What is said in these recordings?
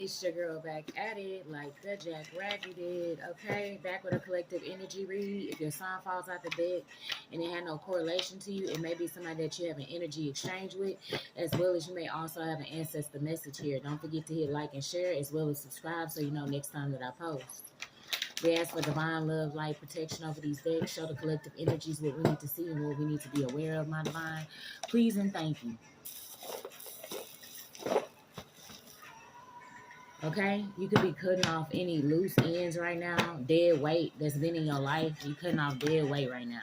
It's your girl back at it like the Jack Ragged did, okay? Back with a collective energy read. If your sign falls out the deck and it had no correlation to you, it may be somebody that you have an energy exchange with, as well as you may also have an ancestor message here. Don't forget to hit like and share, as well as subscribe so you know next time that I post. We ask for divine love, light, protection over these decks. Show the collective energies what we need to see and what we need to be aware of, my divine. Please and thank you. Okay, you could be cutting off any loose ends right now, dead weight that's been in your life. You cutting off dead weight right now.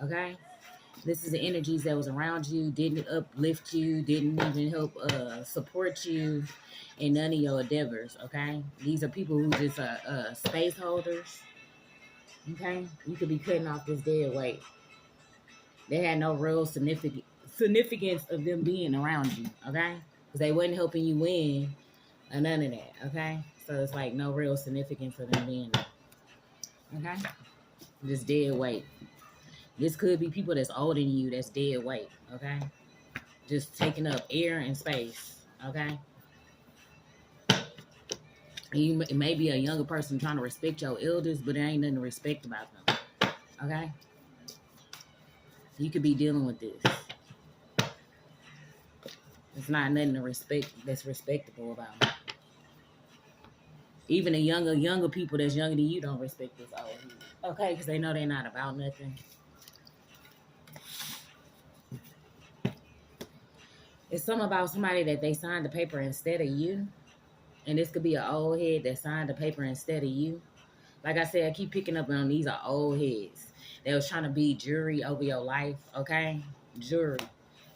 Okay, this is the energies that was around you, didn't uplift you, didn't even help support you in none of your endeavors. Okay, these are people who just are space holders. Okay, you could be cutting off this dead weight. They had no real significance of them being around you. Okay, because they wasn't helping you win. Or none of that, okay? So it's like no real significance of them being there, okay? Just dead weight. This could be people that's older than you that's dead weight, okay? Just taking up air and space, okay? It may be a younger person trying to respect your elders, but there ain't nothing to respect about them, okay? You could be dealing with this. It's not nothing to respect that's respectable about them. Even the younger people that's younger than you don't respect this old heat. Okay, because they know they're not about nothing. It's something about somebody that they signed the paper instead of you. And this could be an old head that signed the paper instead of you. Like I said, I keep picking up on these are old heads. They was trying to be jury over your life, okay? Jury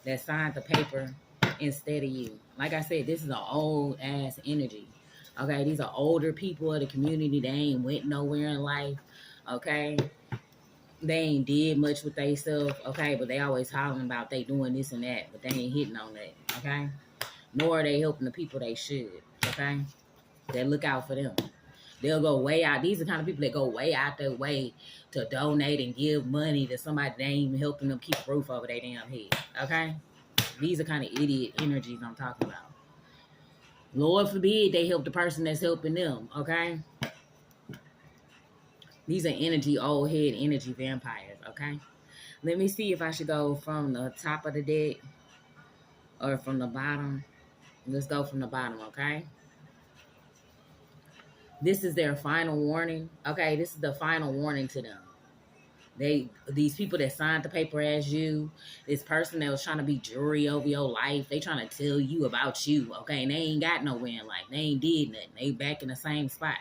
that signed the paper instead of you. Like I said, this is an old-ass energy. Okay, these are older people of the community. They ain't went nowhere in life, okay? They ain't did much with themselves, okay? But they always hollering about they doing this and that, but they ain't hitting on that, okay? Nor are they helping the people they should, okay? They look out for them. They'll go way out. These are the kind of people that go way out their way to donate and give money to somebody that ain't even helping them keep a roof over their damn head, okay? These are kind of idiot energies I'm talking about. Lord forbid they help the person that's helping them, okay? These are old head energy vampires, okay? Let me see if I should go from the top of the deck or from the bottom. Let's go from the bottom, okay? This is their final warning, okay? This is the final warning to them. These people that signed the paper as you, this person that was trying to be jury over your life, they trying to tell you about you, okay? And they ain't got nowhere in life. They ain't did nothing. They back in the same spot.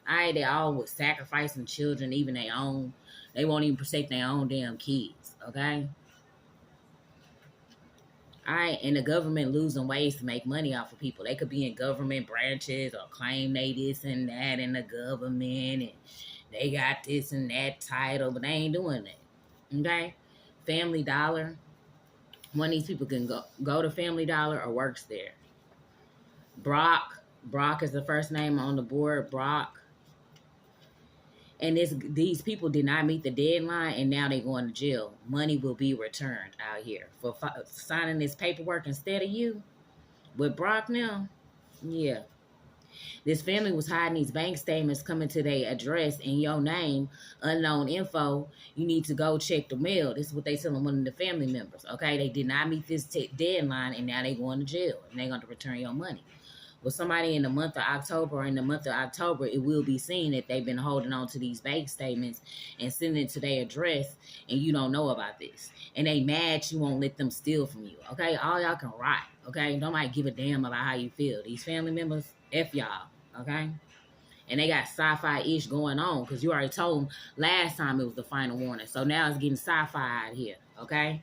All right, they all was sacrificing children, even their own. They won't even protect their own damn kids, okay? All right, and the government losing ways to make money off of people. They could be in government branches or claim they this and that in the government, and they got this and that title, but they ain't doing that, okay? Family Dollar. One of these people can go to Family Dollar or works there. Brock is the first name on the board, Brock. And these people did not meet the deadline, and now they're going to jail. Money will be returned out here for signing this paperwork instead of you. With Brock now, yeah. This family was hiding these bank statements coming to their address in your name, unknown info. You need to go check the mail. This is what they telling one of the family members, okay? They did not meet this deadline, and now they're going to jail, and they're going to return your money. With somebody in the month of October, it will be seen that they've been holding on to these bank statements and sending it to their address, and you don't know about this. And they mad you won't let them steal from you, okay? All y'all can rot, okay? Nobody give a damn about how you feel. These family members, F y'all, okay? And they got sci-fi-ish going on because you already told them last time it was the final warning. So now it's getting sci-fi out here, okay?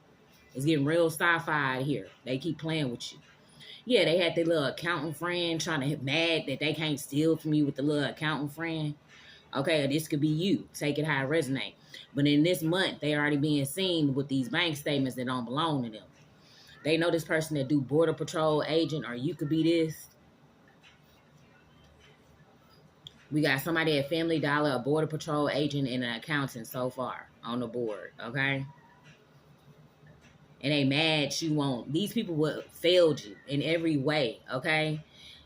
It's getting real sci-fi out here. They keep playing with you. Yeah, they had their little accountant friend trying to get mad that they can't steal from you with the little accountant friend. Okay, this could be you. Take it how it resonates. But in this month, they already being seen with these bank statements that don't belong to them. They know this person that do border patrol agent, or you could be this. We got somebody at Family Dollar, a border patrol agent, and an accountant so far on the board, okay? And they mad you won't. These people failed you in every way, okay?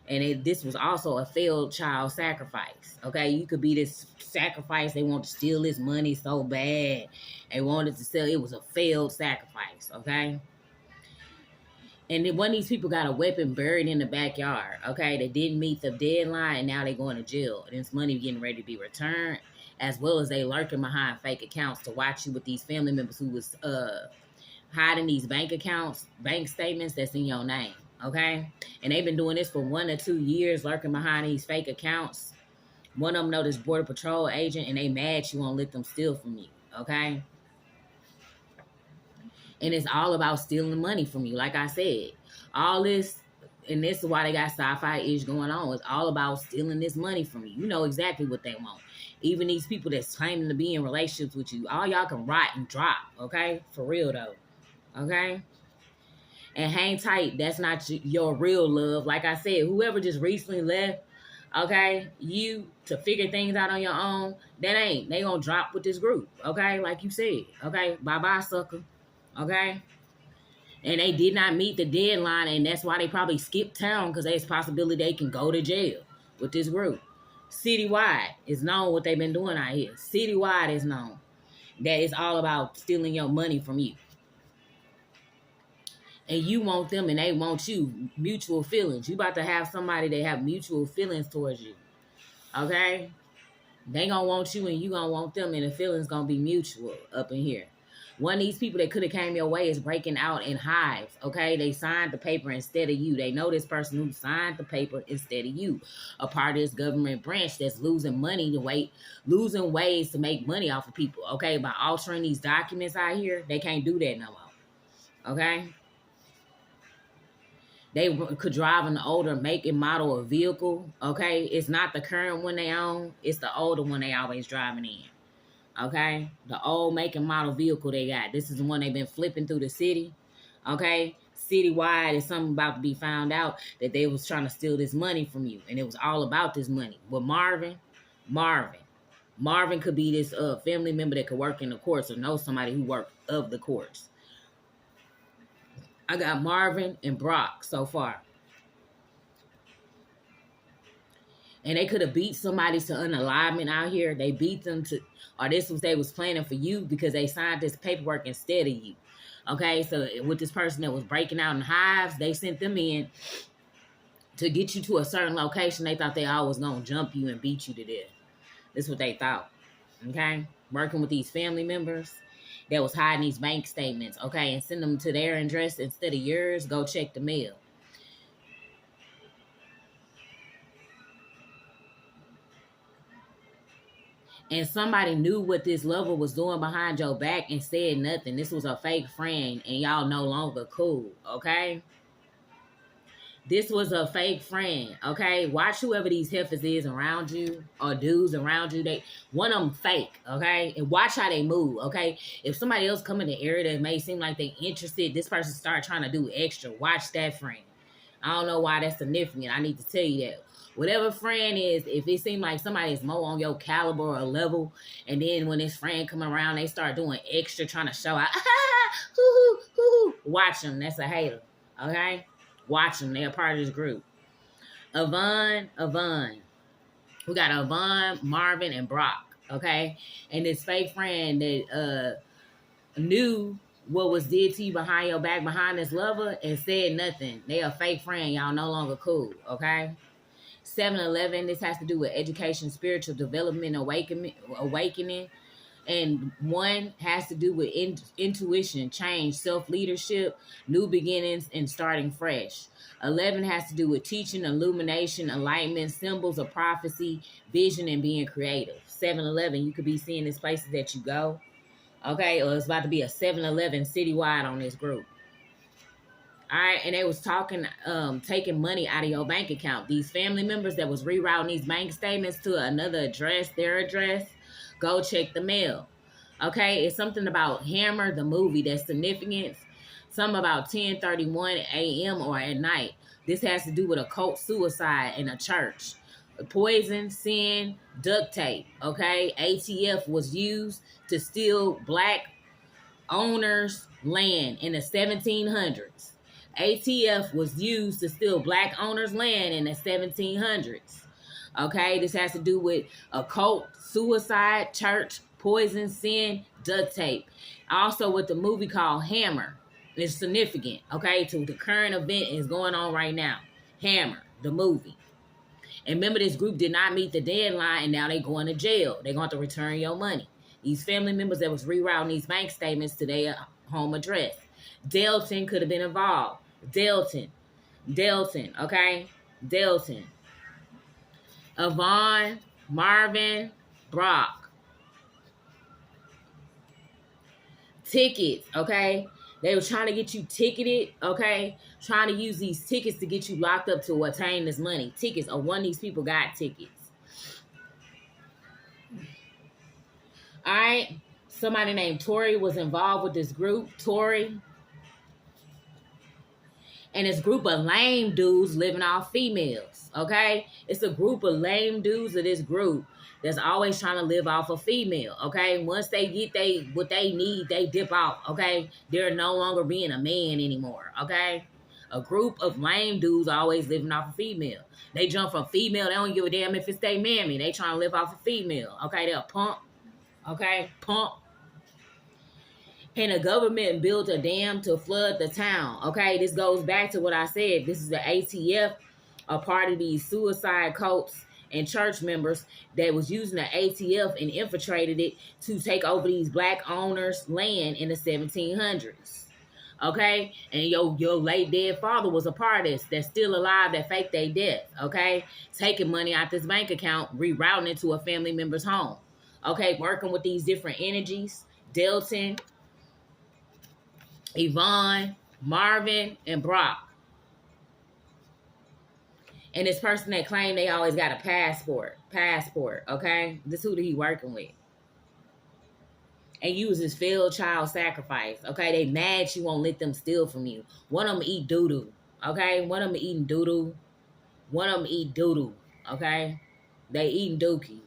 And this was also a failed child sacrifice. Okay, you could be this sacrifice. They want to steal this money so bad. They wanted to sell. It was a failed sacrifice. Okay. And then one of these people got a weapon buried in the backyard. Okay, they didn't meet the deadline, and now they're going to jail. And this money getting ready to be returned, as well as they lurking behind fake accounts to watch you with these family members who was hiding these bank accounts, bank statements that's in your name. Okay, and they've been doing this for 1 or 2 years, lurking behind these fake accounts. One of them know this border patrol agent, and they mad you won't let them steal from you. Okay. And it's all about stealing money from you. Like I said, all this, and this is why they got sci-fi-ish going on. It's all about stealing this money from you. You know exactly what they want. Even these people that's claiming to be in relationships with you, all y'all can rot and drop, okay? For real, though, okay? And hang tight. That's not your real love. Like I said, whoever just recently left, okay, you to figure things out on your own, that ain't. They gonna drop with this group, okay? Like you said, okay? Bye-bye, sucker. Okay, and they did not meet the deadline, and that's why they probably skipped town, because there's a possibility they can go to jail with this group. Citywide is known what they've been doing out here. Citywide is known that it's all about stealing your money from you, and you want them, and they want you. Mutual feelings. You about to have somebody that have mutual feelings towards you. Okay, they gonna want you, and you gonna want them, and the feelings gonna be mutual up in here. One of these people that could have came your way is breaking out in hives, okay? They signed the paper instead of you. They know this person who signed the paper instead of you. A part of this government branch that's losing money losing ways to make money off of people, okay? By altering these documents out here, they can't do that no more, okay? They could drive an older make and model of vehicle, okay? It's not the current one they own. It's the older one they always driving in. Okay, the old make and model vehicle they got. This is the one they've been flipping through the city. Okay, citywide is something about to be found out that they was trying to steal this money from you, and it was all about this money. With Marvin could be this family member that could work in the courts or know somebody who worked of the courts. I got Marvin and Brock so far. And they could have beat somebody to unalignment out here. They beat them to, or this was they was planning for you because they signed this paperwork instead of you. Okay, so with this person that was breaking out in hives, they sent them in to get you to a certain location. They thought they always gonna jump you and beat you to death. This is what they thought. Okay, working with these family members that was hiding these bank statements. Okay, and send them to their address instead of yours. Go check the mail. And somebody knew what this lover was doing behind your back and said nothing. This was a fake friend, and y'all no longer cool, okay? This was a fake friend, okay? Watch whoever these heifers is around you or dudes around you. One of them fake, okay? And watch how they move, okay? If somebody else come in the area that may seem like they interested, this person start trying to do extra. Watch that friend. I don't know why that's significant. I need to tell you that. Whatever friend is, if it seems like somebody is more on your caliber or level, and then when this friend come around, they start doing extra, trying to show out, watch them. That's a hater, okay? Watch them. They're a part of this group. Avon. We got Avon, Marvin, and Brock, okay? And this fake friend that knew what was did to you behind your back, behind this lover, and said nothing. They a fake friend. Y'all no longer cool, okay? 7-Eleven, this has to do with education, spiritual development, awakening. And 1 has to do with intuition, change, self-leadership, new beginnings, and starting fresh. 11 has to do with teaching, illumination, enlightenment, symbols of prophecy, vision, and being creative. 7-Eleven, you could be seeing these places that you go. Okay, or it's about to be a 7-Eleven citywide on this group. All right, and they was talking, taking money out of your bank account. These family members that was rerouting these bank statements to another address, their address, go check the mail. Okay, it's something about Hammer, the movie, that's significant. Something about 10:31 a.m. or at night. This has to do with occult suicide in a church. Poison, sin, duct tape. Okay, ATF was used to steal black owners' land in the 1700s. ATF was used to steal black owners' land in the 1700s. Okay, this has to do with occult, suicide, church, poison, sin, duct tape. Also with the movie called Hammer. It's significant, okay, to the current event is going on right now. Hammer, the movie. And remember, this group did not meet the deadline, and now they're going to jail. They're going to return your money. These family members that was rerouting these bank statements to their home address. Delton could have been involved. Delton, okay? Delton. Yvonne, Marvin, Brock. Tickets, okay? They were trying to get you ticketed, okay? Trying to use these tickets to get you locked up to attain this money. Tickets, or one of these people got tickets. All right? Somebody named Tori was involved with this group. Tori. And this group of lame dudes living off females, okay? It's a group of lame dudes of this group that's always trying to live off a female, okay? Once they get what they need, they dip out, okay? They're no longer being a man anymore, okay? A group of lame dudes always living off a female. They jump from female. They don't give a damn if it's they mammy. They trying to live off a female, okay? They're a pump, okay? Pump. And the government built a dam to flood the town. Okay, this goes back to what I said. This is the ATF, a part of these suicide cults and church members that was using the ATF and infiltrated it to take over these black owners' land in the 1700s. Okay, and your late dead father was a part of this. That's still alive. That faked their death. Okay, taking money out this bank account, rerouting it to a family member's home. Okay, working with these different energies. Delton, Yvonne, Marvin, and Brock. And this person that claimed they always got a passport, okay? This is who he working with. And uses failed child sacrifice, okay? They mad she won't let them steal from you. One of them eat doo-doo, okay? One of them eating doo-doo. One of them eat doo-doo, okay? They eating dookie,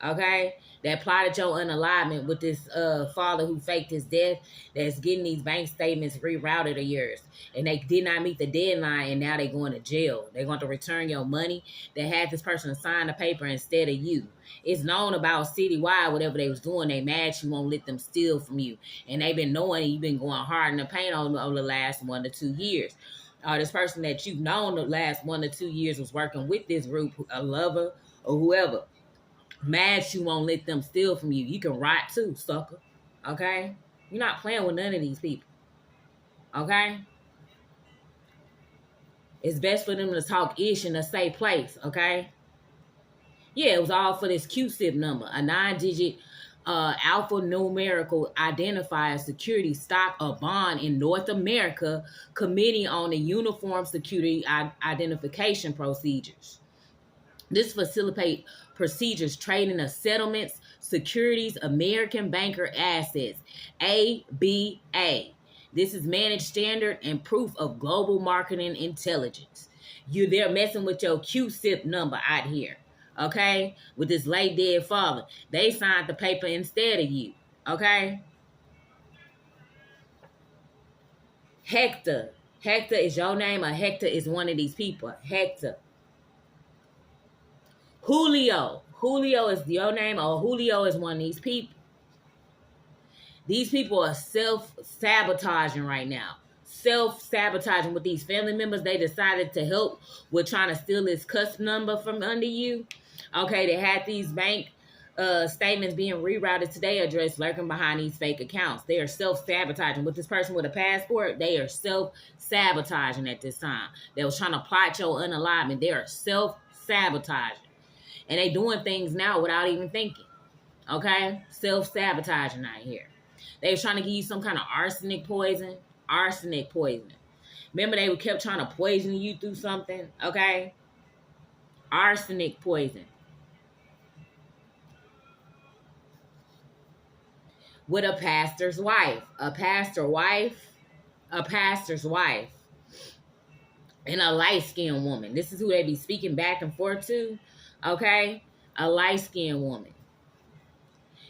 okay? That plotted your unalignment with this father who faked his death, that's getting these bank statements rerouted of yours. And they did not meet the deadline, and now they're going to jail. They're going to return your money. They had this person sign the paper instead of you. It's known about citywide, whatever they was doing, they mad you won't let them steal from you. And they've been knowing you've been going hard in the paint over the last 1 to 2 years. This person that you've known the last 1 to 2 years was working with this group, a lover or whoever. Mad you won't let them steal from you. You can rot too, sucker. Okay? You're not playing with none of these people. Okay? It's best for them to talk ish in a safe place. Okay? Yeah, it was all for this cussip number. A 9-digit alphanumerical identifier security stock or bond in North America Committee on the Uniform Security Identification Procedures. This facilitates procedures trading of settlements, securities, American banker assets, ABA. This is managed standard and proof of global marketing intelligence. They're messing with your cussip number out here, okay? With this late dead father. They signed the paper instead of you, okay? Hector. Hector is your name, or Hector is one of these people. Hector. Julio. Julio is your name, or Julio is one of these people. These people are self-sabotaging right now. Self-sabotaging with these family members. They decided to help with trying to steal this cuss number from under you. Okay, they had these bank statements being rerouted to their address, lurking behind these fake accounts. They are self-sabotaging. With this person with a passport, they are self-sabotaging at this time. They was trying to plot your unalignment. They are self-sabotaging. And they doing things now without even thinking. Okay? Self-sabotaging out here. They was trying to give you some kind of arsenic poison. Arsenic poison. Remember they kept trying to poison you through something? Okay? Arsenic poison. With a pastor's wife. A pastor's wife. And a light-skinned woman. This is who they be speaking back and forth to. Okay? A light-skinned woman.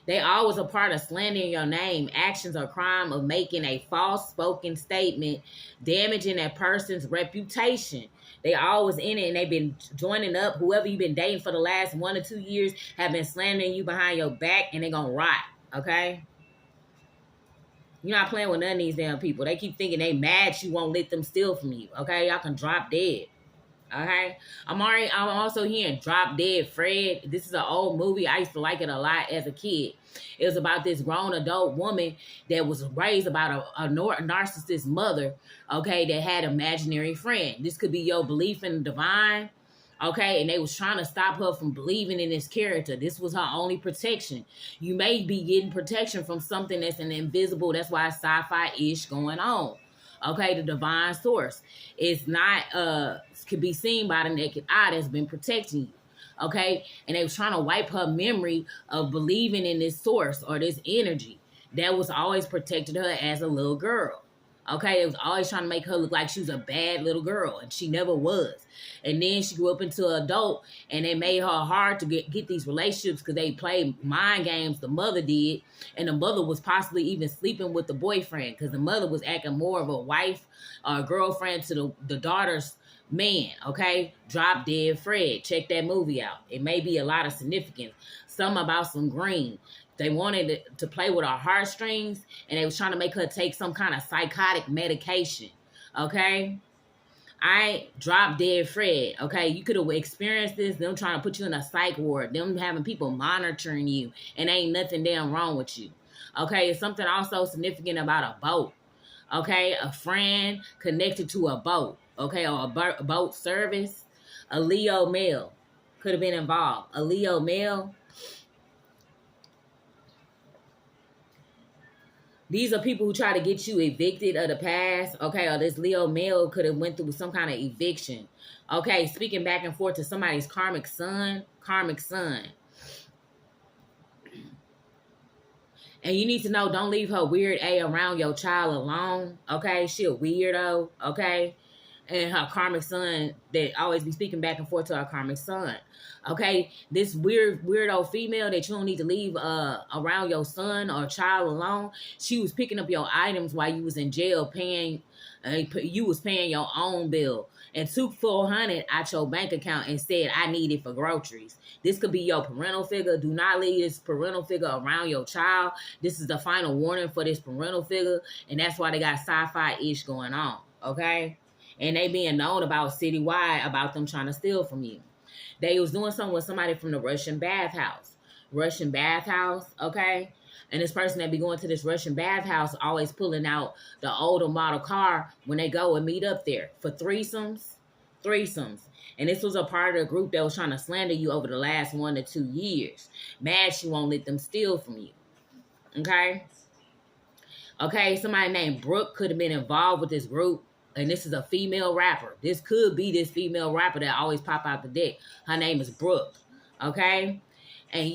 They always a part of slandering your name, actions or crime of making a false spoken statement, damaging that person's reputation. They always in it, and they've been joining up. Whoever you've been dating for the last 1 or 2 years have been slandering you behind your back, and they're gonna rot. Okay. You're not playing with none of these damn people. They keep thinking they mad you won't let them steal from you. Okay, y'all can drop dead. Okay, I'm also hearing Drop Dead Fred. This is an old movie. I used to like it a lot as a kid. It was about this grown adult woman that was raised about a narcissist mother, okay, that had imaginary friend. This could be your belief in the divine, okay, and they was trying to stop her from believing in this character. This was her only protection. You may be getting protection from something that's an invisible. That's why it's sci-fi-ish going on. Okay, the divine source is not can be seen by the naked eye that's been protecting you. Okay, and they was trying to wipe her memory of believing in this source or this energy that was always protected her as a little girl. Okay, it was always trying to make her look like she was a bad little girl, and she never was. And then she grew up into an adult, and they made her hard to get these relationships because they played mind games, the mother did, and the mother was possibly even sleeping with the boyfriend because the mother was acting more of a wife or a girlfriend to the daughter's man. Okay, Drop Dead Fred. Check that movie out. It may be a lot of significance. Some about some green. They wanted to play with her heartstrings, and they was trying to make her take some kind of psychotic medication. Okay? Drop Dead Fred. Okay? You could have experienced this, them trying to put you in a psych ward, them having people monitoring you, and ain't nothing damn wrong with you. Okay? It's something also significant about a boat. Okay? A friend connected to a boat. Okay? Or a boat service. A Leo male could have been involved. A Leo male. These are people who try to get you evicted of the past, okay? Or this Leo male could have went through some kind of eviction. Okay, speaking back and forth to somebody's karmic son. And you need to know, don't leave her weird A around your child alone, okay? She a weirdo, okay? And her karmic son that always be speaking back and forth to her karmic son. Okay, this weirdo female that you don't need to leave around your son or child alone. She was picking up your items while you was in jail, you was paying your own bill, and took $400 out your bank account and said, "I need it for groceries." This could be your parental figure. Do not leave this parental figure around your child. This is the final warning for this parental figure, and that's why they got sci-fi-ish going on. Okay. And they being known about citywide about them trying to steal from you. They was doing something with somebody from the Russian bathhouse, okay? And this person that be going to this Russian bathhouse always pulling out the older model car when they go and meet up there for threesomes. And this was a part of the group that was trying to slander you over the last 1 to 2 years. Mad she won't let them steal from you, okay? Okay, somebody named Brooke could have been involved with this group. And this is a female rapper. This could be this female rapper that always pop out the deck. Her name is Brooke. Okay? And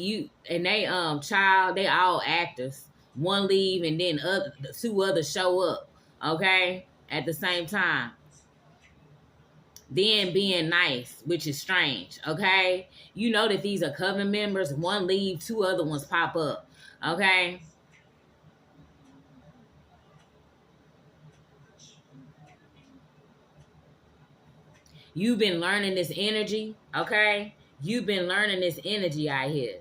they they all actors. One leave and then two others show up. Okay? At the same time. Then being nice, which is strange. Okay? You know that these are coven members. One leave, two other ones pop up. Okay? You've been learning this energy, okay? You've been learning this energy out here.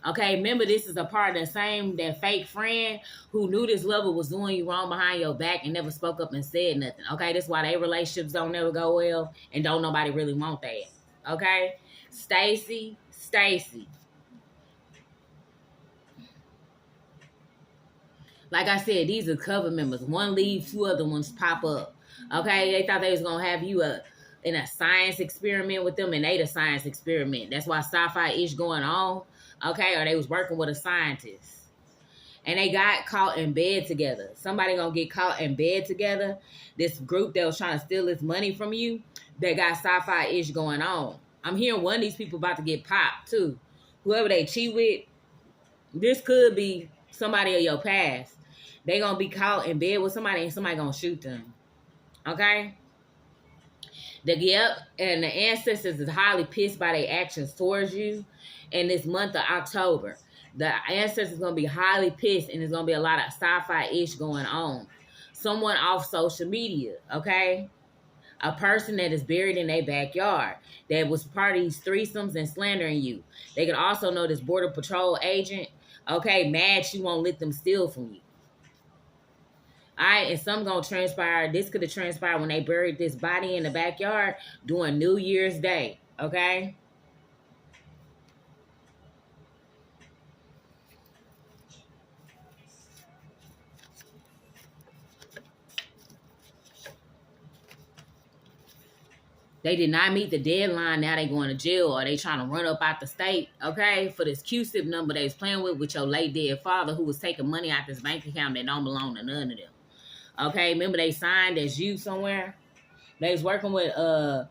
Okay, remember this is a part of that fake friend who knew this lover was doing you wrong behind your back and never spoke up and said nothing. Okay, that's why their relationships don't never go well and don't nobody really want that. Okay? Stacy. Like I said, these are cover members. One leave, two other ones pop up. Okay, they thought they was gonna have you in a science experiment with them, and they the science experiment. That's why sci-fi-ish going on, okay? Or they was working with a scientist. And they got caught in bed together. Somebody gonna get caught in bed together. This group that was trying to steal this money from you, they got sci-fi-ish going on. I'm hearing one of these people about to get popped, too. Whoever they cheat with, this could be somebody of your past. They gonna be caught in bed with somebody, and somebody gonna shoot them. Okay? And the ancestors is highly pissed by their actions towards you in this month of October. The ancestors going to be highly pissed, and there's going to be a lot of sci-fi-ish going on. Someone off social media, okay? A person that is buried in their backyard that was part of these threesomes and slandering you. They could also know this border patrol agent, okay, mad she won't let them steal from you. All right, and some gonna transpire. This could have transpired when they buried this body in the backyard during New Year's Day, okay? They did not meet the deadline. Now they going to jail, or they trying to run up out the state, okay? For this cussip number they was playing with your late dead father, who was taking money out this bank account that don't belong to none of them. Okay, remember they signed as you somewhere? They was working with a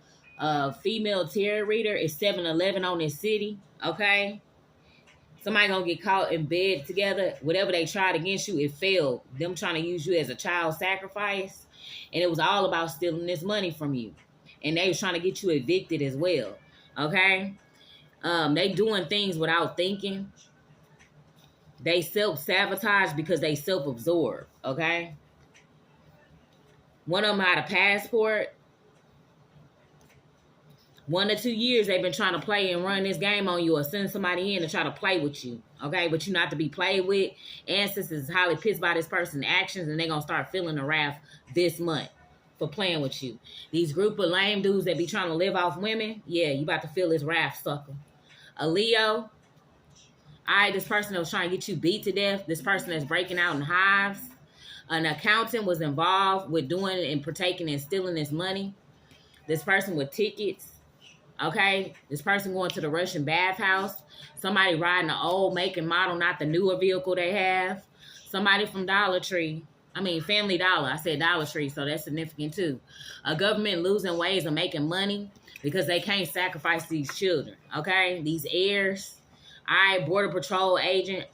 female tarot reader. It's 7-Eleven on this city, okay? Somebody gonna get caught in bed together. Whatever they tried against you, it failed. Them trying to use you as a child sacrifice. And it was all about stealing this money from you. And they was trying to get you evicted as well, okay? They doing things without thinking. They self-sabotage because they self-absorb, okay? One of them had a passport. 1 to 2 years they've been trying to play and run this game on you, or send somebody in to try to play with you, okay? But you're not to be played with. Ancestors is highly pissed by this person's actions, and they're going to start feeling the wrath this month for playing with you. These group of lame dudes that be trying to live off women, yeah, you about to feel this wrath, sucker. A Leo, all right, this person that was trying to get you beat to death, this person that's breaking out in hives. An accountant was involved with doing and partaking and stealing this money. This person with tickets, okay? This person going to the Russian bathhouse. Somebody riding an old make and model, not the newer vehicle they have. Somebody from Family Dollar. I said Dollar Tree, so that's significant too. A government losing ways of making money because they can't sacrifice these children, okay? These heirs. All right, Border Patrol agent.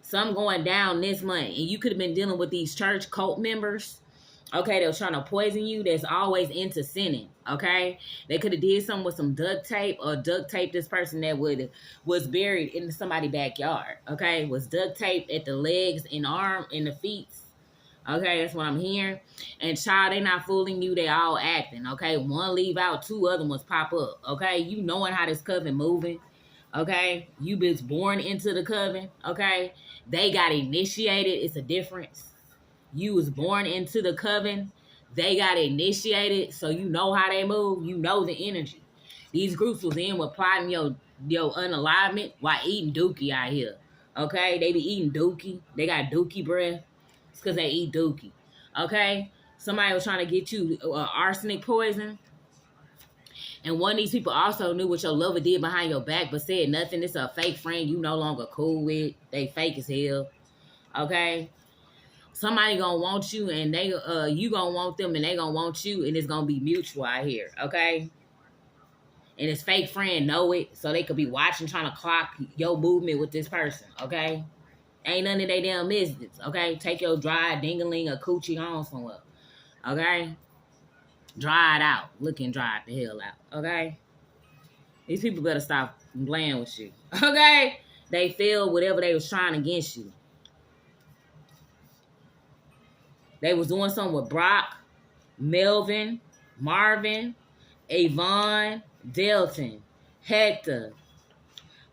Some going down this month. And you could have been dealing with these church cult members, okay? They were trying to poison you. That's always into sinning, okay? They could have did something with some duct tape, or duct tape this person that was buried in somebody's backyard, okay? Was duct taped at the legs and arm and the feet, okay? That's what I'm hearing. And child, they not fooling you. They all acting, okay? One leave out, 2 other ones pop up, okay? You knowing how this coven moving, okay? You been born into the coven, okay? They got initiated. It's a difference. You was born into the coven. They got initiated, so you know how they move. You know the energy. These groups was in with plotting your unalignment while eating dookie out here. Okay? They be eating dookie. They got dookie breath. It's because they eat dookie. Okay? Somebody was trying to get you arsenic poison. And one of these people also knew what your lover did behind your back, but said nothing. It's a fake friend you no longer cool with. They fake as hell. Okay? Somebody gonna want you, and they you gonna want them, and they gonna want you, and it's gonna be mutual out here, okay? And this fake friend know it, so they could be watching, trying to clock your movement with this person, okay? Ain't none of they damn business, okay? Take your dry ding-a-ling or coochie on somewhere, okay? Dry it out. Looking dry the hell out, okay? These people better stop playing with you, okay? They failed whatever they was trying against you. They was doing something with Brock, Melvin, Marvin, Avon, Delton, Hector,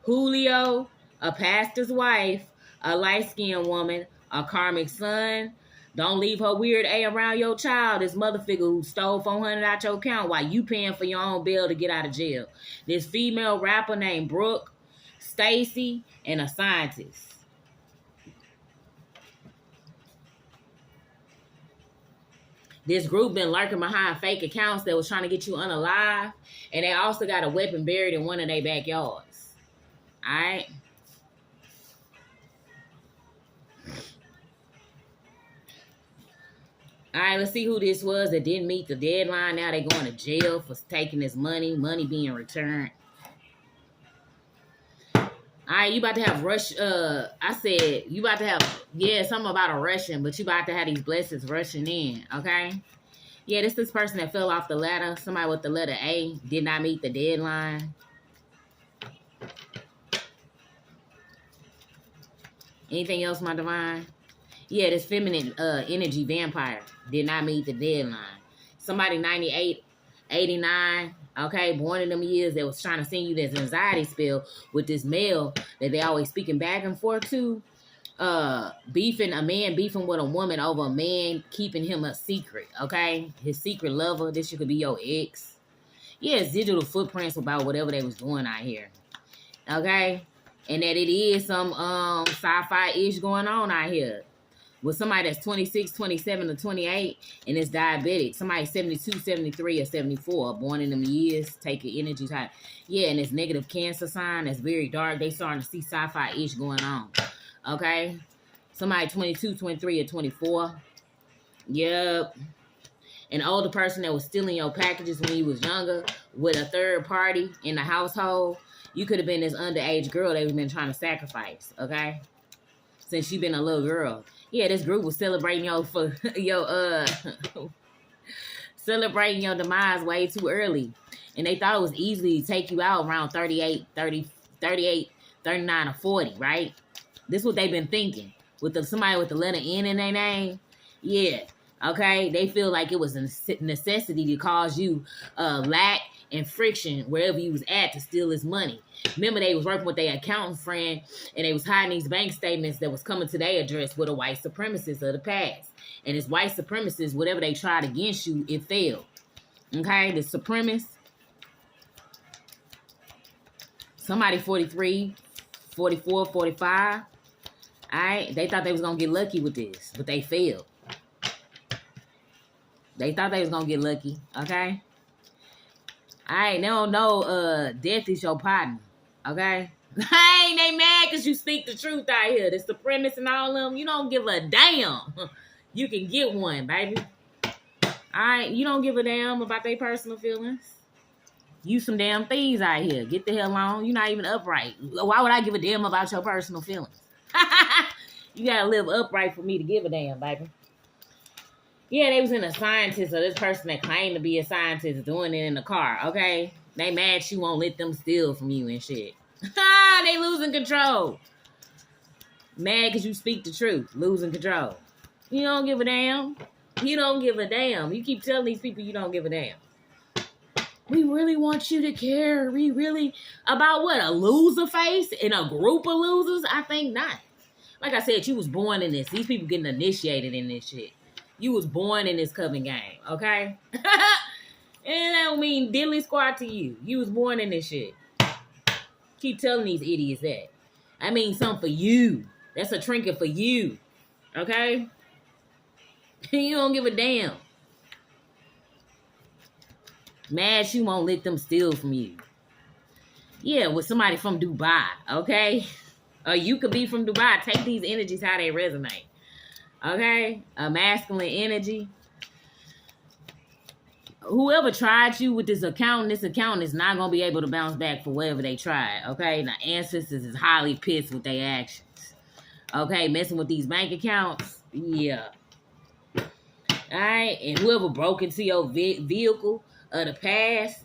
Julio, a pastor's wife, a light-skinned woman, a karmic son. Don't leave her weird A around your child. This mother figure who stole $400 out your account while you paying for your own bill to get out of jail. This female rapper named Brooke, Stacy, and a scientist. This group been lurking behind fake accounts that was trying to get you unalive. And they also got a weapon buried in one of their backyards. All right? All right, let's see who this was that didn't meet the deadline. Now they going to jail for taking this money being returned. All right, you about to have I said you about to have, something about a Russian, but you about to have these blessings rushing in, okay? Yeah, this person that fell off the ladder. Somebody with the letter A did not meet the deadline. Anything else, my divine? Yeah, this feminine energy vampire did not meet the deadline. Somebody 98, 89, okay, born in them years that was trying to send you this anxiety spell with this male that they always speaking back and forth to. Beefing a man beefing with a woman over a man keeping him a secret, okay? His secret lover. This could be your ex. Yeah, it's digital footprints about whatever they was doing out here. Okay? And that it is some sci-fi-ish going on out here. With somebody that's 26, 27, or 28, and it's diabetic. Somebody 72, 73, or 74, born in them years, taking energy type. Yeah, and it's negative cancer sign that's very dark. They starting to see sci-fi-ish going on. Okay? Somebody 22, 23, or 24. Yep. An older person that was stealing your packages when you was younger with a third party in the household. You could have been this underage girl they've been trying to sacrifice, okay? Since you been a little girl. Yeah, this group was celebrating celebrating your demise way too early. And they thought it was easy to take you out around 38, 39, or 40, right? This is what they've been thinking. With somebody with the letter N in their name. Yeah. Okay? They feel like it was a necessity to cause you lack and friction wherever you was at to steal his money. Remember, they was working with their accountant friend, and they was hiding these bank statements that was coming to their address with a white supremacist of the past. And this white supremacist, whatever they tried against you, it failed. Okay? The supremacist. Somebody 43, 44, 45. All right? They thought they was going to get lucky with this, but they failed. They thought they was going to get lucky. Okay? All right, they don't know death is your partner, okay? Hey, they mad because you speak the truth out here. The supremacists and all of them, you don't give a damn. You can get one, baby. All right, you don't give a damn about their personal feelings. You some damn thieves out here. Get the hell on. You're not even upright. Why would I give a damn about your personal feelings? You got to live upright for me to give a damn, baby. Yeah, they was in a scientist, or this person that claimed to be a scientist doing it in the car, okay? They mad she won't let them steal from you and shit. They losing control. Mad because you speak the truth. Losing control. You don't give a damn. You don't give a damn. You keep telling these people you don't give a damn. We really want you to care. We really... About what? A loser face in a group of losers? I think not. Like I said, you was born in this. These people getting initiated in this shit. You was born in this coven game, okay? And that don't mean diddly squat to you. You was born in this shit. Keep telling these idiots that. I mean something for you. That's a trinket for you, okay? You don't give a damn. Mad you won't let them steal from you. Yeah, with somebody from Dubai, okay? Or you could be from Dubai. Take these energies how they resonate. Okay? A masculine energy. Whoever tried you with this account is not going to be able to bounce back for whatever they tried. Okay? The ancestors is highly pissed with their actions. Okay? Messing with these bank accounts. Yeah. Alright? And whoever broke into your vehicle of the past,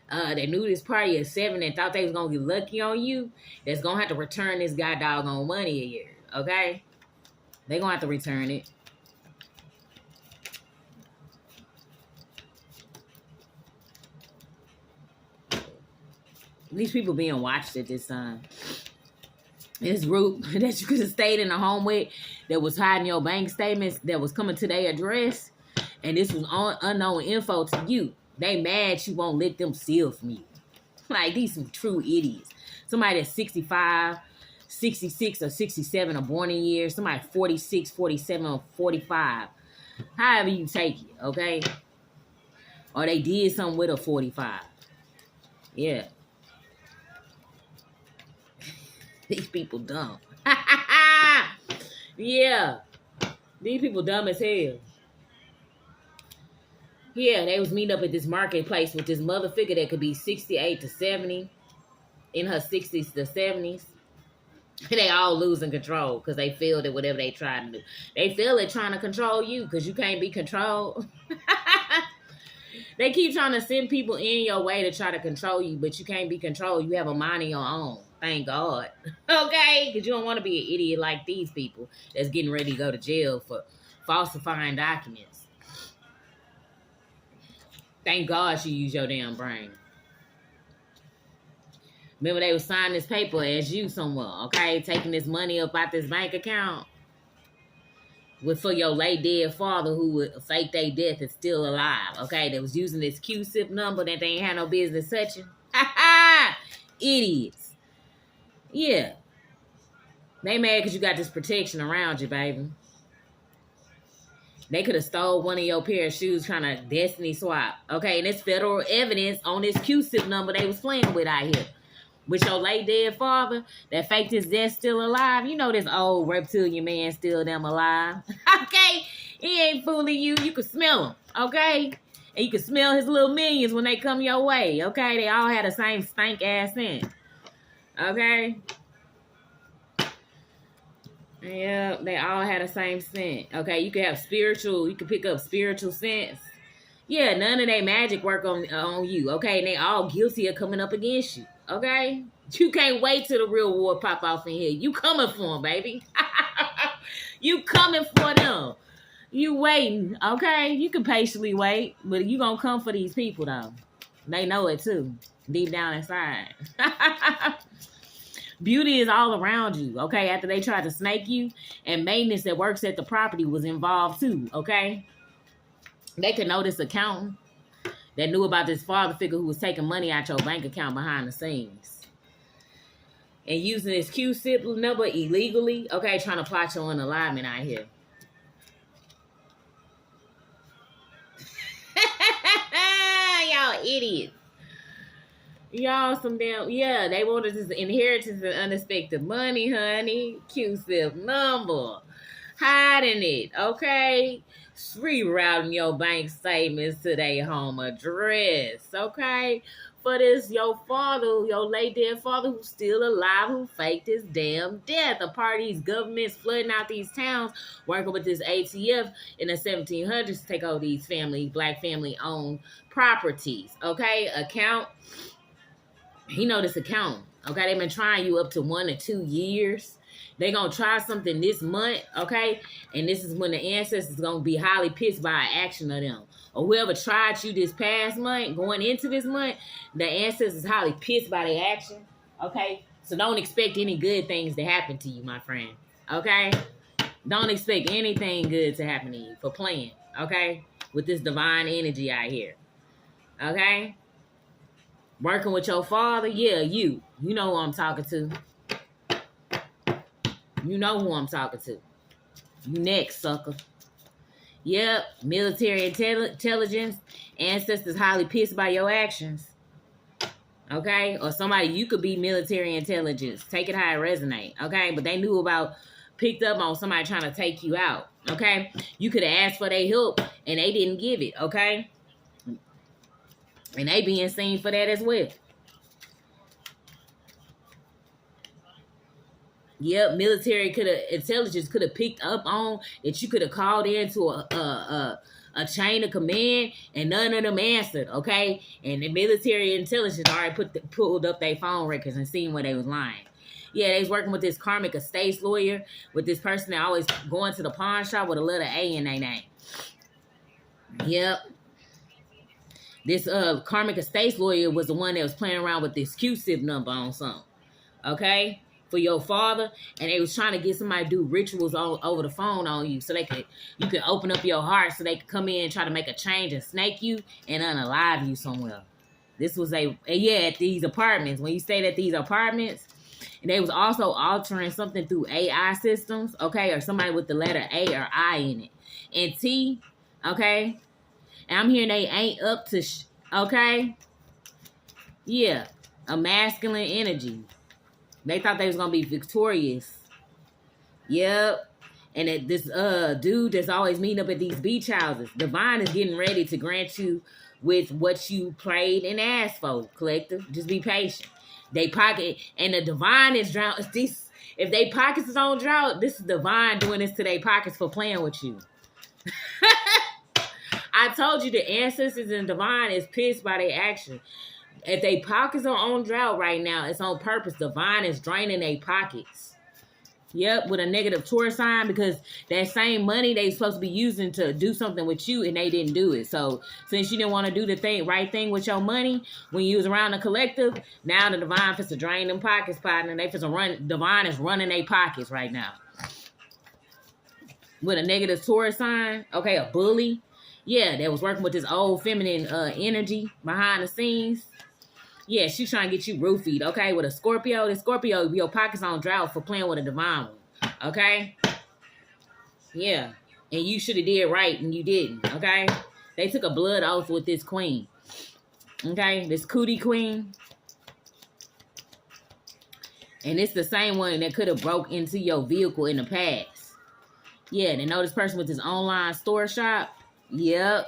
that knew this party at 7 and thought they was going to get lucky on you, that's going to have to return this guy doggone money a year. Okay? They're going to have to return it. These people being watched at this time. This group that you could have stayed in the home with that was hiding your bank statements that was coming to their address. And this was unknown info to you. They mad you won't let them steal from you. Like, these some true idiots. Somebody that's 65... 66 or 67 or born in years. Somebody 46, 47, or 45. However you take it, okay? Or they did something with a 45. Yeah. These people dumb. Yeah. These people dumb as hell. Yeah, they was meeting up at this marketplace with this mother figure that could be 68 to 70. In her 60s to 70s. They all losing control because they feel that whatever they try to do. They feel it trying to control you because you can't be controlled. They keep trying to send people in your way to try to control you, but you can't be controlled. You have a mind of your own. Thank God. Okay? Because you don't want to be an idiot like these people that's getting ready to go to jail for falsifying documents. Thank God you use your damn brain. Remember they was signing this paper as you somewhere, okay? Taking this money up out this bank account for your late dead father who would fake their death is still alive, okay? They was using this cussip number that they ain't had no business touching. Ha ha! Idiots. Yeah. They mad because you got this protection around you, baby. They could have stole one of your pair of shoes trying to destiny swap, okay? And it's federal evidence on this cussip number they was playing with out here. With your late dead father that faked his death still alive. You know this old reptilian man still them alive. Okay? He ain't fooling you. You can smell him. Okay? And you can smell his little minions when they come your way. Okay? They all had the same stank ass scent. Okay? Yeah, they all had the same scent. Okay? You can pick up spiritual scents. Yeah, none of their magic work on you. Okay? And they all guilty of coming up against you. Okay? You can't wait till the real war pop off in here. You coming for them, baby. You coming for them. You waiting, okay? You can patiently wait, but you gonna come for these people, though. They know it, too. Deep down inside. Beauty is all around you, okay? After they tried to snake you, and maintenance that works at the property was involved, too, okay? They could know this accountant that knew about this father figure who was taking money out your bank account behind the scenes. And using this cussip number illegally, okay, trying to plot your unalignment out here. Y'all idiots. Y'all some damn, yeah, they wanted this inheritance and unexpected money, honey. cussip number. Hiding it, okay? Rerouting your bank statements to their home address, okay? For this, your father, your late dead father who's still alive, who faked his damn death. A part of these governments flooding out these towns, working with this ATF in the 1700s to take over these black family-owned properties, okay? Account, he know this account, okay? They've been trying you up to 1 or 2 years. They gonna try something this month, okay? And this is when the ancestors gonna be highly pissed by an action of them. Or whoever tried you this past month, going into this month, the ancestors highly pissed by their action, okay? So don't expect any good things to happen to you, my friend, okay? Don't expect anything good to happen to you for playing, okay? With this divine energy out here, okay? Working with your father, yeah, you know who I'm talking to. You know who I'm talking to. You next, sucker. Yep, military intelligence. Ancestors highly pissed by your actions. Okay? Or somebody, you could be military intelligence. Take it how it resonates. Okay? But they picked up on somebody trying to take you out. Okay? You could have asked for their help and they didn't give it. Okay? And they being seen for that as well. Yep, military intelligence could have picked up on that you could have called into a chain of command and none of them answered, okay? And the military intelligence already pulled up their phone records and seen where they was lying. Yeah, they was working with this karmic estates lawyer, with this person that always going to the pawn shop with a letter A in their name. Yep. This karmic estates lawyer was the one that was playing around with this cussip number on something, okay? For your father, and they was trying to get somebody to do rituals over the phone on you so you could open up your heart so they could come in and try to make a change and snake you and unalive you somewhere. This was at these apartments. When you stayed at these apartments, and they was also altering something through AI systems, okay, or somebody with the letter A or I in it. And T, okay, and I'm hearing they ain't up to, okay, yeah, a masculine energy. They thought they was going to be victorious. Yep. And this dude that's always meeting up at these beach houses, Divine is getting ready to grant you with what you prayed and asked for, collective. Just be patient. They pocket, and the Divine is drowned. If they pockets is on drought, this is Divine doing this to their pockets for playing with you. I told you the ancestors and Divine is pissed by their action. If they pockets are on drought right now, it's on purpose. Divine is draining their pockets. Yep, with a negative Taurus sign, because that same money they supposed to be using to do something with you and they didn't do it. So since you didn't want to do the right thing with your money when you was around the collective, now the divine fits to drain them pockets, partner. They fits to run. Divine is running their pockets right now. With a negative Taurus sign, okay, a bully, yeah, that was working with this old feminine energy behind the scenes. Yeah, she's trying to get you roofied, okay? With a Scorpio, the Scorpio, your pockets on drought for playing with a divine one, okay? Yeah, and you should have did right and you didn't, okay? They took a blood oath with this queen, okay? This cootie queen. And it's the same one that could have broke into your vehicle in the past. Yeah, they know this person with this online store shop. Yep.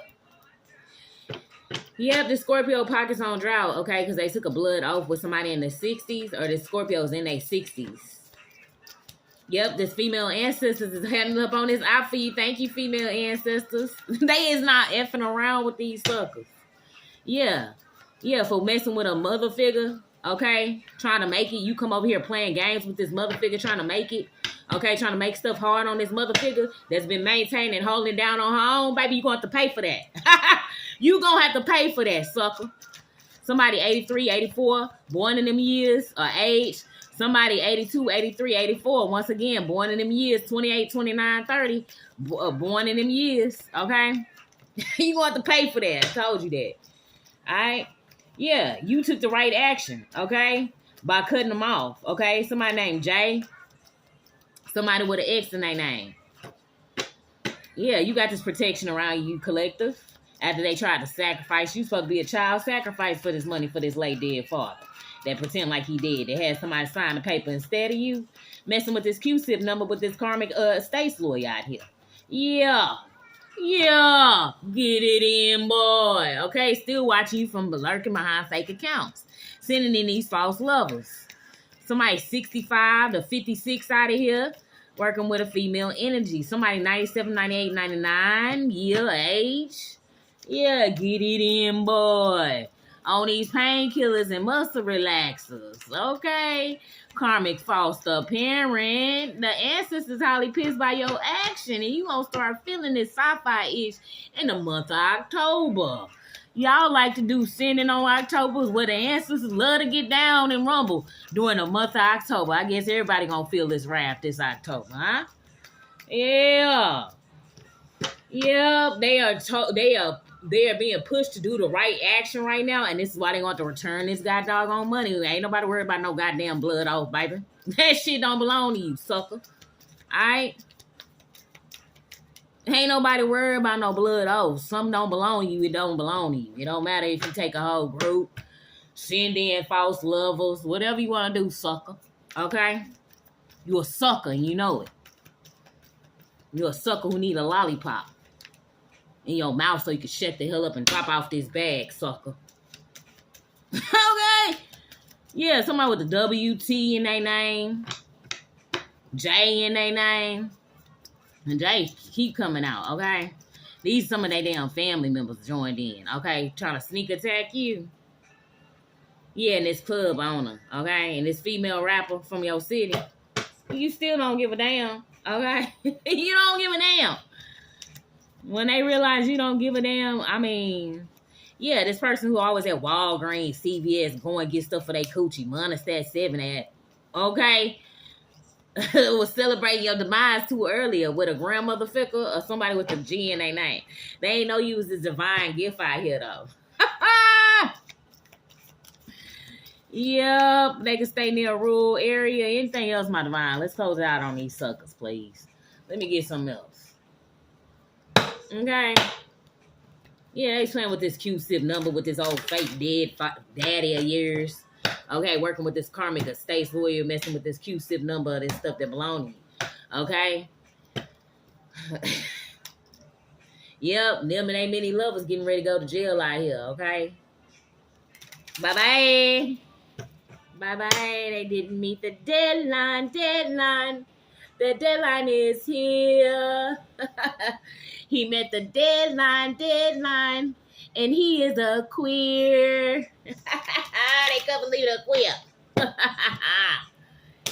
Yep, the Scorpio pockets on drought, okay, because they took a blood oath with somebody in the 60s, or the Scorpios in their 60s. Yep, this female ancestors is heading up on this out for you. Thank you, female ancestors. They is not effing around with these suckers. Yeah. Yeah, for messing with a mother figure, okay, trying to make it. You come over here playing games with this mother figure, trying to make it. Okay, trying to make stuff hard on this mother figure that's been maintained and holding it down on her own. Baby, you're going to have to pay for that. You going to have to pay for that, sucker. Somebody 83, 84, born in them years, or age. Somebody 82, 83, 84. Once again, born in them years, 28, 29, 30. Born in them years, okay? You going to have to pay for that. I told you that. All right? Yeah, you took the right action, okay? By cutting them off, okay? Somebody named Jay. Somebody with an X in their name. Yeah, you got this protection around you, collective. After they tried to sacrifice, you supposed to be a child sacrifice for this money for this late dead father that pretend like he did. They had somebody sign the paper instead of you. Messing with this cussip number with this karmic states lawyer out here. Yeah. Yeah. Get it in, boy. Okay, still watching you from lurking behind fake accounts. Sending in these false lovers. Somebody 65 to 56 out of here. Working with a female energy. Somebody 97, 98, 99 year age. Yeah, get it in, boy. On these painkillers and muscle relaxers. Okay. Karmic foster parent. The ancestors highly pissed by your action. And you gonna start feeling this sci-fi itch in the month of October. Y'all like to do sending on Octobers where the ancestors love to get down and rumble during the month of October. I guess everybody gonna feel this wrath this October, huh? Yeah. Yep, they are being pushed to do the right action right now, and this is why they want to return this god doggone money. Ain't nobody worried about no goddamn blood oath, baby. That shit don't belong to you, sucker. Alright? Ain't nobody worried about no blood oath. Something don't belong to you, it don't belong to you. It don't matter if you take a whole group, send in false lovers, whatever you want to do, sucker. Okay? You a sucker and you know it. You're a sucker who need a lollipop in your mouth so you can shut the hell up and drop off this bag, sucker. Okay? Yeah, somebody with the WT in their name. J in their name. And Jay keep coming out, okay? These some of their damn family members joined in, okay? Trying to sneak attack you. Yeah, and this club owner, okay? And this female rapper from your city. You still don't give a damn, okay? You don't give a damn. When they realize you don't give a damn, I mean, yeah, this person who always at Walgreens, CVS, going get stuff for their coochie, Monistat 7 at, okay? Was celebrating your demise too earlier with a grandmother figure or somebody with a G in their name. They ain't know you was this divine gift out here, though. Yep, they can stay near a rural area. Anything else, my divine? Let's close it out on these suckers, please. Let me get something else. Okay. Yeah, they playing with this cussip number with this old fake dead daddy of yours. Okay, working with this karmic estates lawyer, messing with this cussip number, this stuff that belong to you. Okay. Yep, them and ain't many lovers getting ready to go to jail out here. Okay. Bye-bye. Bye-bye. They didn't meet the deadline. The deadline is here. He met the deadline. And he is a queer. leave it a queer.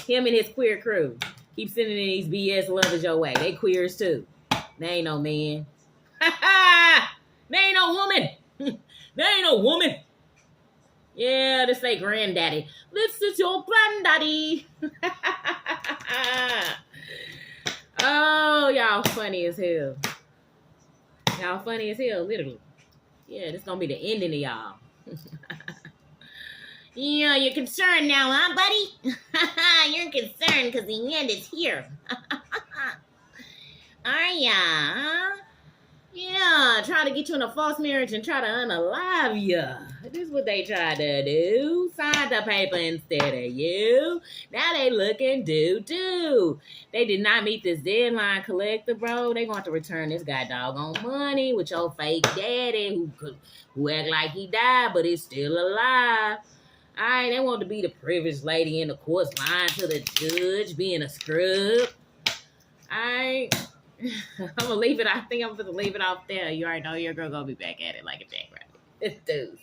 Him and his queer crew keep sending in these BS lovers your way. They queers too. They ain't no man. They ain't no woman. They ain't no woman. Yeah, this ain't granddaddy. This is your granddaddy. Oh, y'all funny as hell. Y'all funny as hell, literally. Yeah, this gonna be the ending of y'all. Yeah, you're concerned now, huh, buddy? You're concerned because the end is here. Are ya? Huh? Yeah, try to get you in a false marriage and try to unalive you. This is what they try to do. Sign the paper instead of you. Now they looking do. They did not meet this deadline collector, bro. They going to return this guy doggone money with your fake daddy who act like he died, but is still alive. All right, they want to be the privileged lady in the courts lying to the judge, being a scrub. All right. I'm gonna leave it. I think I'm gonna leave it off there. You already know your girl gonna be back at it like a jackrabbit. It's dude.